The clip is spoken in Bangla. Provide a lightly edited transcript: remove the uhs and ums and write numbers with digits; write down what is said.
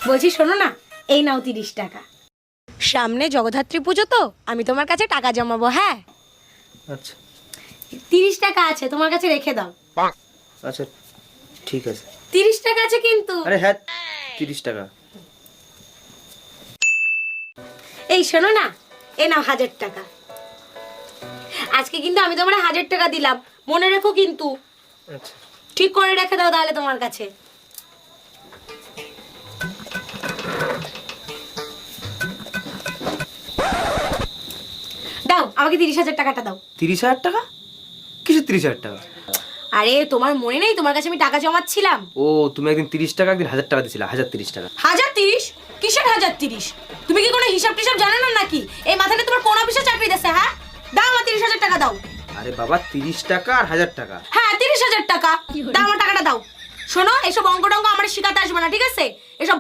বলছি শোনো না, এই নাও 30 টাকা। সামনে জগদ্ধাত্রী পুজো তো, আমি তোমার কাছে টাকা জমাবো। হ্যাঁ, আচ্ছা 30 টাকা আছে, তোমার কাছে রেখে দাও। আচ্ছা ঠিক আছে। 30 টাকা আছে কিন্তু। আরে হ্যাঁ 30 টাকা। এই শোনো না, এই নাও 1000 টাকা। আজকে কিন্তু আমি তোমার 1000 টাকা দিলাম, মনে রেখো কিন্তু। আচ্ছা ঠিক করে রেখে দাও তাহলে তোমার কাছে। দাও আমাকে 30,000 টাকাটা দাও। 30,000 টাকা? কিসের 30,000 টাকা? আরে তোমার মনে নেই তোমার কাছে আমি টাকা জমাচ্ছিলাম? ও তুমি একদিন 30 টাকা একদিন 1000 টাকা দিয়েছিলে, 1030 টাকা। 1030? কিসের 1030? তুমি কি কোনো হিসাব টিসাব জানো না নাকি? এই মাথায় তোমার কোন অফিসে চাকরি দিছে? হ্যাঁ, দাও আমার 30,000 টাকা দাও। আরে বাবা 30 টাকা আর 1000 টাকা। হ্যাঁ 30,000 টাকা দাও, আমার টাকাটা দাও। শোনো, এসব অঙ্ক টঙ্ক আমার শিখাতে আসবে না, ঠিক আছে?